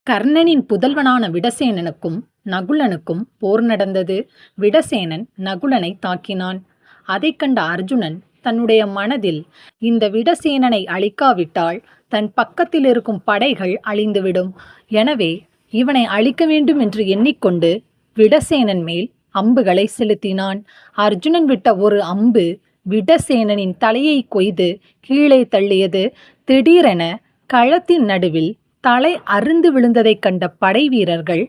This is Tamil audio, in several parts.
கர்ணனின் புதல்வனான விடசேனனுக்கும் நகுலனுக்கும் போர் நடந்தது. விடசேனன் நகுலனை தாக்கினான். அதைக் கண்ட அர்ஜுனன் தன்னுடைய மனதில், இந்த விடசேனனை அழிக்காவிட்டால் தன் பக்கத்தில் இருக்கும் படைகள் அழிந்துவிடும். எனவே இவனை அழிக்க வேண்டும் என்று எண்ணிக்கொண்டு விடசேனன் மேல் அம்புகளை செலுத்தினான். அர்ஜுனன் விட்ட ஒரு அம்பு விடசேனனின் தலையை கொய்து கீழே தள்ளியது. திடீரென களத்தின் நடுவில் தலை அறுந்து விழுந்ததைக் கண்ட படை வீரர்கள்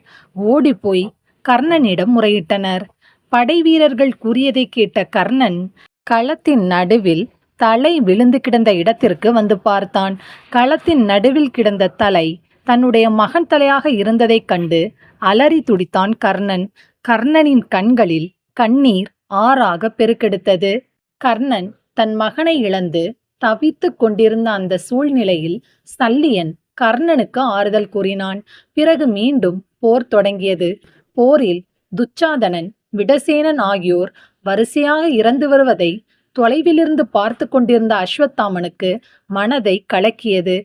ஓடிப்போய் கர்ணனிடம் முறையிட்டனர். படை வீரர்கள் கூறியதை கேட்ட கர்ணன் களத்தின் நடுவில் தலை விழுந்து கிடந்த இடத்திற்கு வந்து பார்த்தான். களத்தின் நடுவில் கிடந்த தலை தன்னுடைய மகன் தலையாக இருந்ததைக் கண்டு அலறி துடித்தான் கர்ணன். கர்ணனின் கண்களில் கண்ணீர் ஆறாக பெருக்கெடுத்தது. கர்ணன் தன் மகனை இழந்து தவித்து கொண்டிருந்த அந்த சூழ்நிலையில் சல்லியன் கர்ணனுக்கு ஆறுதல் கூறினான். பிறகு மீண்டும் போர் தொடங்கியது. போரில் துச்சாதனன், விடசேனன் ஆகியோர் வரிசையாக இறந்து வருவதை தொலைவிலிருந்து பார்த்து கொண்டிருந்த அஸ்வத்தாமனுக்கு மனதை கலக்கியது.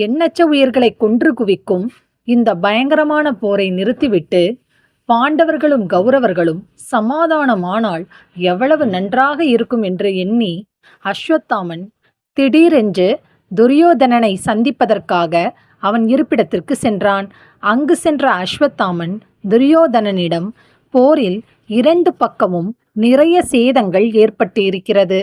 எண்ணற்ற உயிர்களை கொன்று குவிக்கும் இந்த பயங்கரமான போரை நிறுத்திவிட்டு பாண்டவர்களும் கௌரவர்களும் சமாதானமானால் எவ்வளவு நன்றாக இருக்கும் என்று எண்ணி அஸ்வத்தாமன் திடீரென்று துரியோதனனை சந்திப்பதற்காக அவன் இருப்பிடத்திற்கு சென்றான். அங்கு சென்ற அஸ்வத்தாமன் துரியோதனனிடம், போரில் 2 பக்கமும் நிறைய சேதங்கள் ஏற்பட்டு இருக்கிறது.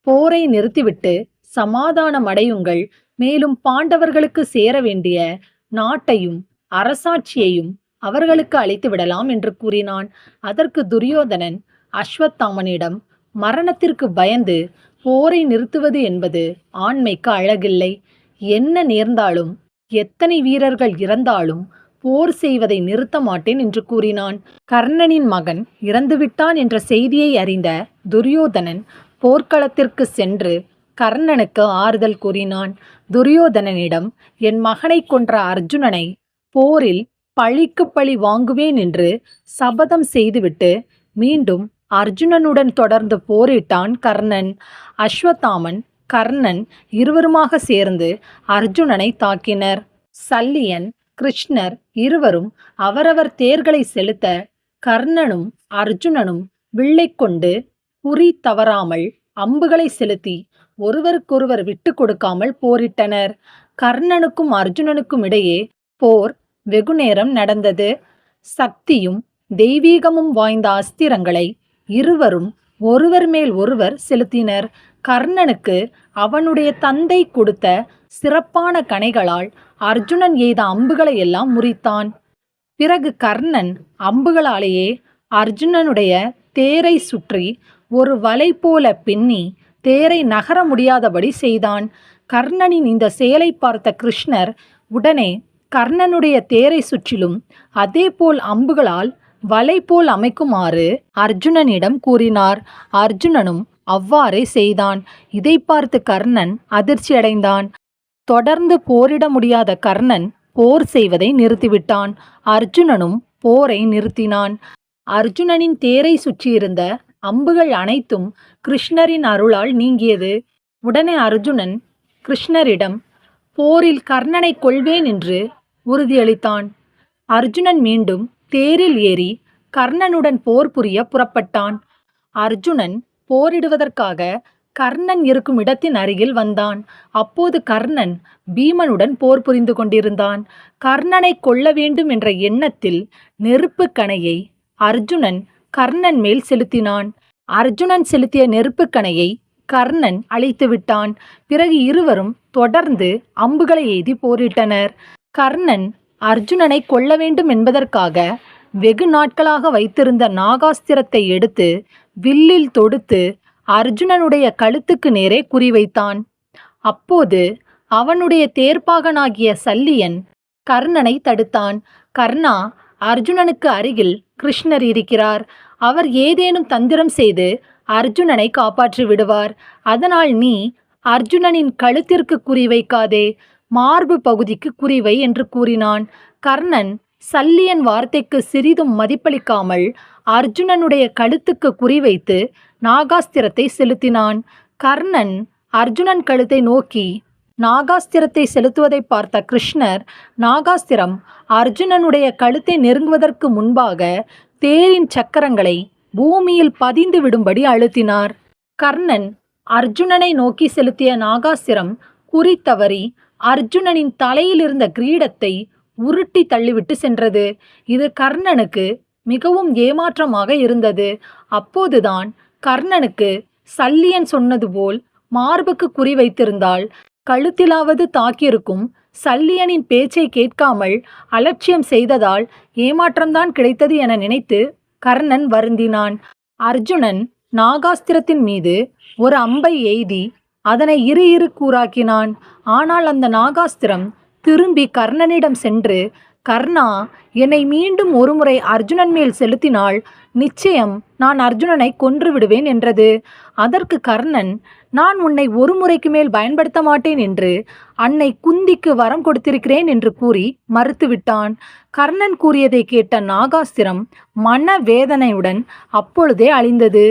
போரை நிறுத்திவிட்டு சமாதானம் அடையுங்கள். மேலும் பாண்டவர்களுக்கு சேர வேண்டிய நாட்டையும் அரசாட்சியையும் அவர்களுக்கு அளித்து விடலாம் என்று கூறினான். அதற்கு துரியோதனன் அஸ்வத்தாமனிடம், மரணத்திற்கு பயந்து போரை நிறுத்துவது என்பது ஆண்மைக்கு அழகில்லை. என்ன நேர்ந்தாலும், எத்தனை வீரர்கள் இறந்தாலும் போர் செய்வதை நிறுத்த மாட்டேன் என்று கூறினான். கர்ணனின் மகன் இறந்துவிட்டான் என்ற செய்தியை அறிந்த துரியோதனன் போர்க்களத்திற்கு சென்று கர்ணனுக்கு ஆறுதல் கூறினான். துரியோதனனிடம், என் மகனை கொன்ற அர்ஜுனனை போரில் பழிக்கு பழி வாங்குவேன் என்று சபதம் செய்துவிட்டு மீண்டும் அர்ஜுனனுடன் தொடர்ந்து போரிட்டான் கர்ணன். அஸ்வத்தாமன், கர்ணன் இருவருமாக சேர்ந்து அர்ஜுனனை தாக்கினர். சல்லியன், கிருஷ்ணர் இருவரும் அவரவர் தேர்களை செலுத்த கர்ணனும் அர்ஜுனனும் வில்லை கொண்டு குறி தவறாமல் அம்புகளை செலுத்தி ஒருவருக்கொருவர் விட்டு கொடுக்காமல் போரிட்டனர். கர்ணனுக்கும் அர்ஜுனனுக்கும் இடையே போர் வெகுநேரம் நடந்தது. சக்தியும் தெய்வீகமும் வாய்ந்த அஸ்திரங்களை இருவரும் ஒருவர் மேல் ஒருவர் செலுத்தினர். கர்ணனுக்கு அவனுடைய தந்தை கொடுத்த சிறப்பான கணைகளால் அர்ஜுனன் எய்த அம்புகளை எல்லாம் முறித்தான். பிறகு கர்ணன் அம்புகளாலேயே அர்ஜுனனுடைய தேரை சுற்றி ஒரு வலை போல பின்னி தேரை நகர முடியாதபடி செய்தான். கர்ணனின் இந்த செயலை பார்த்த கிருஷ்ணர் உடனே கர்ணனுடைய தேரை சுற்றிலும் அதேபோல் அம்புகளால் வலை போல் அமைக்குமாறு அர்ஜுனனிடம் கூறினார். அர்ஜுனனும் அவ்வாறே செய்தான். இதை பார்த்து கர்ணன் அதிர்ச்சியடைந்தான். தொடர்ந்து போரிட முடியாத கர்ணன் போர் செய்வதை நிறுத்திவிட்டான். அர்ஜுனனும் போரை நிறுத்தினான். அர்ஜுனனின் தேரை சுற்றியிருந்த அம்புகள் அனைத்தும் கிருஷ்ணரின் அருளால் நீங்கியது. உடனே அர்ஜுனன் கிருஷ்ணரிடம் போரில் கர்ணனை கொல்வேன் என்று உறுதியளித்தான். அர்ஜுனன் மீண்டும் தேரில் ஏறி கர்ணனுடன் போர் புரிய புறப்பட்டான். அர்ஜுனன் போரிடுவதற்காக கர்ணன் இருக்கும் இடத்தின் அருகில் வந்தான். அப்போது கர்ணன் பீமனுடன் போர் புரிந்து கொண்டிருந்தான். கர்ணனை கொல்ல வேண்டும் என்ற எண்ணத்தில் நெருப்பு கணையை அர்ஜுனன் கர்ணன் மேல் செலுத்தினான். அர்ஜுனன் செலுத்திய நெருப்பு கணையை கர்ணன் அழித்து விட்டான். பிறகு இருவரும் தொடர்ந்து அம்புகளை எய்தி போரிட்டனர். கர்ணன் அர்ஜுனனை கொல்ல வேண்டும் என்பதற்காக வெகு நாட்களாக வைத்திருந்த நாகாஸ்திரத்தை எடுத்து வில்லில் தொடுத்து அர்ஜுனனுடைய கழுத்துக்கு நேரே குறிவைத்தான். அப்போது அவனுடைய தேர்ப்பாகனாகிய சல்லியன் கர்ணனை தடுத்தான். கர்ணா, அர்ஜுனனுக்கு அருகில் கிருஷ்ணர் இருக்கிறார். அவர் ஏதேனும் தந்திரம் செய்து அர்ஜுனனை காப்பாற்றி விடுவார். அதனால் நீ அர்ஜுனனின் கழுத்திற்கு குறிவைக்காதே, மார்பு பகுதிக்கு குறிவை என்று கூறினான். கர்ணன் சல்லியன் வார்த்தைக்கு சிறிதும் மதிப்பளிக்காமல் அர்ஜுனனுடைய கழுத்துக்கு குறிவைத்து நாகாஸ்திரத்தை செலுத்தினான். கர்ணன் அர்ஜுனன் கழுத்தை நோக்கி நாகாஸ்திரத்தை செலுத்துவதை பார்த்த கிருஷ்ணர் நாகாஸ்திரம் அர்ஜுனனுடைய கழுத்தை நெருங்குவதற்கு முன்பாக தேரின் சக்கரங்களை பூமியில் பதிந்து விடும்படி அழுத்தினார். கர்ணன் அர்ஜுனனை நோக்கி செலுத்திய நாகாஸ்திரம் குறித்தவறி அர்ஜுனனின் தலையில் இருந்த கிரீடத்தை உருட்டி தள்ளிவிட்டு சென்றது. இது கர்ணனுக்கு மிகவும் ஏமாற்றமாக இருந்தது. அப்போதுதான் கர்ணனுக்கு சல்லியன் சொன்னது போல் மார்புக்கு குறி வைத்திருந்தால் கழுத்திலாவது தாக்கியிருக்கும். சல்லியனின் பேச்சை கேட்காமல் அலட்சியம் செய்ததால் ஏமாற்றம்தான் கிடைத்தது என நினைத்து கர்ணன் வருந்தினான். அர்ஜுனன் நாகாஸ்திரத்தின் மீது ஒரு அம்பை எய்தி அதனை இரு கூறாக்கினான். ஆனால் அந்த நாகாஸ்திரம் திரும்பி கர்ணனிடம் சென்று, கர்ணா, என்னை மீண்டும் ஒருமுறை அர்ஜுனன் மேல் செலுத்தினால் நிச்சயம் நான் அர்ஜுனனை கொன்று விடுவேன் என்றது. அதற்கு கர்ணன், நான் உன்னை ஒரு முறைக்கு மேல் பயன்படுத்த மாட்டேன் என்று அன்னை குந்திக்கு வரம் கொடுத்திருக்கிறேன் என்று கூறி மறுத்துவிட்டான். கர்ணன் கூறியதை கேட்ட நாகாஸ்திரம் மன வேதனையுடன் அப்பொழுதே அழிந்தது.